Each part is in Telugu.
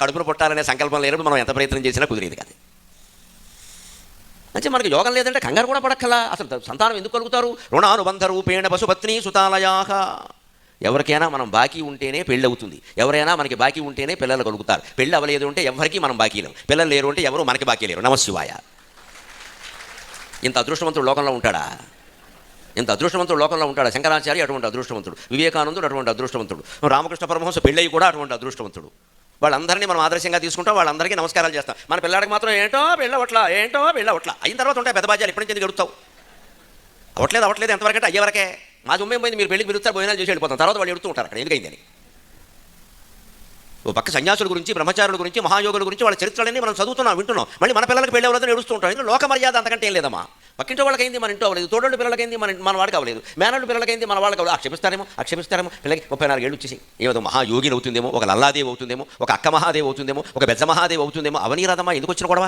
కడుపును పుట్టాలనే సంకల్పం లేనప్పుడు మనం ఎంత ప్రయత్నం చేసినా కుదిరేది కాదు. అంటే మనకి యోగం లేదంటే కంగారు కూడా పడక్కలా. అసలు సంతానం ఎందుకు కలుగుతారు? రుణానుబంధ రూపేణ పశుపత్ని సుతాలయాహ. ఎవరికైనా మనం బాకీ ఉంటేనే పెళ్ళి అవుతుంది, ఎవరైనా మనకి బాకీ ఉంటేనే పిల్లలు కలుగుతారు. పెళ్ళి అవ్వలేదు అంటే ఎవరికి మనం బాకీ లేవు, పిల్లలు లేరు అంటే ఎవరు మనకి బాకీ లేరు. నమశివాయ. ఇంత అదృష్టవంతుడు లోకంలో ఉంటాడా? ఇంత అదృష్టవంతుడు లోకంలో ఉంటాడా? శంకరాచార్య అటువంటి అదృష్టవంతుడు, వివేకానందుడు అటువంటి అదృష్టవంతుడు, రామకృష్ణ పరమహంస పెళ్ళయి కూడా అటువంటి అదృష్టవంతుడు. వాళ్ళందరినీ మనం ఆదర్శంగా తీసుకుంటాం, వాళ్ళందరికీ నమస్కారాలు చేస్తాం. మన పిల్లాడికి మాత్రం ఏంటో పెళ్ళవట్లా, ఏంటో పెళ్ళవట్లా. అయిన తర్వాత ఉంటాయి పెద్ద బాధ్యాలు. ఎప్పటి నుంచి ఎందుకు గడుపుతావు? అవట్లేదు ఎంతవరకు అంటే అయ్యేవరకే. మా జొమ్మే పోయింది, మీరు పెళ్ళికి పిలుస్తారు, భోజనాలు చేసి వెళ్ళిపోతాం. తర్వాత వాళ్ళు ఎడుతూ ఉంటారు అక్కడ ఎందుకైందని. ఓ పక్క సన్యాసుల గురించి, బ్రహ్మచారుల గురించి, మహాయోగుల గురించి వాళ్ళ చరిత్రలన్నీ మనం చదువుతున్నాం, వింటున్నాం. మళ్ళీ మన పిల్లలకి పెళ్ళి అవ్వలేదని ఏడుస్తూ ఉంటాం. ఇంకా లోక మర్యాద అంతకంటే ఏం లేదమ్మా. పక్కింటి వాళ్ళకైంది, మన ఇంట్లో అవ్వలేదు. తోడోళ్ళు పిల్లలకైంది, మన వాడికి అవ్వలేదు. మేనల్లు పిల్లలకైంది, మన వాళ్ళకి అవ్వలేదు. క్షమిస్తారేమో పిల్లకి 34 ఏళ్ళు వచ్చేసి ఏదో మహాయోగిని అవుతుందేమో, ఒక లల్లాదేవి అవుతుందేమో, ఒక అక్క మహాదేవి అవుతుందేమో, ఒక బెజ్జ మహాదేవి అవుతుందేమో. అవనీ రాదమ్మా. ఎందుకు వచ్చిన గొడవ?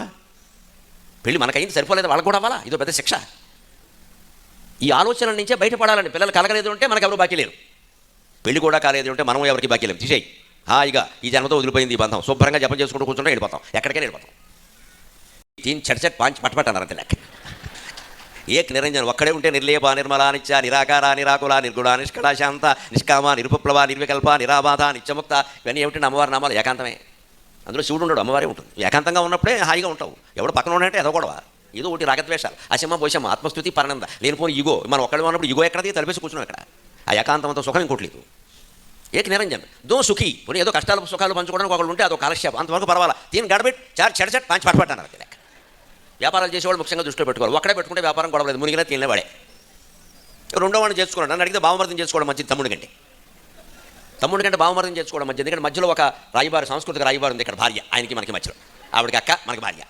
పెళ్ళి మనకైంది సరిపోలేదు, వాళ్ళకి కూడా అవ్వాలా? ఇదో పెద్ద శిక్ష. ఈ ఆలోచనల నుంచే బయటపడాలని. పిల్లలు కలగలేదు అంటే మనకు ఎవరు బాకీ లేరు, పెళ్లి కూడా కాలేదు అంటే మనం ఎవరికి బాకీ లేవు. తీసేయి హాయిగా. ఈ జన్మతో వదిలిపోయింది ఈ బంధం. శుభ్రంగా జపం చేసుకుంటూ కూర్చుంటే వెళ్ళిపోతాం, ఎక్కడికైనా వెళ్ళిపోతాం. తీన్ చట్ పాంచి పట్టపట్ట అన్నారు లెక్క. ఏక్ నిరంజన్ ఒక్కడే ఉంటే నిర్లేప నిర్మలా నిత్య నిరాకార నిరాకుల నిర్గుణ నిష్కళ శాంత నిష్కామ నిరుపప్లవ నిర్వికల్ప నిరాబాధ నిత్యముక్త. ఇవన్నీ ఏమిటంటే అమ్మవారి నామాలు. ఏకాంతమే. అందులో శివుడు ఉండడు, అమ్మవారే ఉంటుంది. ఏకాంతంగా ఉన్నప్పుడే హాయిగా ఉంటావు. ఎవడు పక్కన ఉన్నాయంటే ఏదో గొడవ, ఏదో ఒకటి రాగద్వేషాలు, అశమ పోషమ్మ, ఆత్మస్థుతి పరనంద, లేనిపోని ఇగో. మనం ఒక్కడే ఉన్నప్పుడు ఇగో ఎక్కడది తలపేసి కూర్చున్నాం ఇక్కడ. ఆ ఏకాంతంతో సుఖం ఇంకోట్లేదు. ఏక నిరంజన్ దో సుఖీ. పోనీ ఏదో కష్టాలు సుఖాలు పంచుకోవడానికి ఒకళ్ళు ఉంటే అదో కాలక్షేపం, అంతవరకు పర్వాలా. దీన్ని గడబెట్టి చెడచెట్ పాంచి పట్టపట్టన్నారు లెక్క. వ్యాపారాలు చేసేవాళ్ళు ముఖ్యంగా దృష్టిలో పెట్టుకోవాలి. ఒక్కడే పెట్టుకుంటే వ్యాపారం గొడవలేదు, మునిగినా తినేవాడే. రెండో వాడిని చేసుకోవడం, నన్ను అడిగితే భావమర్థం చేసుకోవడం మంచిది తమ్ముడి కంటే భావమర్థం చేసుకోవడం మంచిది. ఎందుకంటే మధ్యలో ఒక రాయిబారు, సాంస్కృతిక రాయిబారు ఉంది ఇక్కడ, భార్య. ఆయనకి మనకి మధ్యలో, ఆవిడకి అక్క, మనకి భార్య.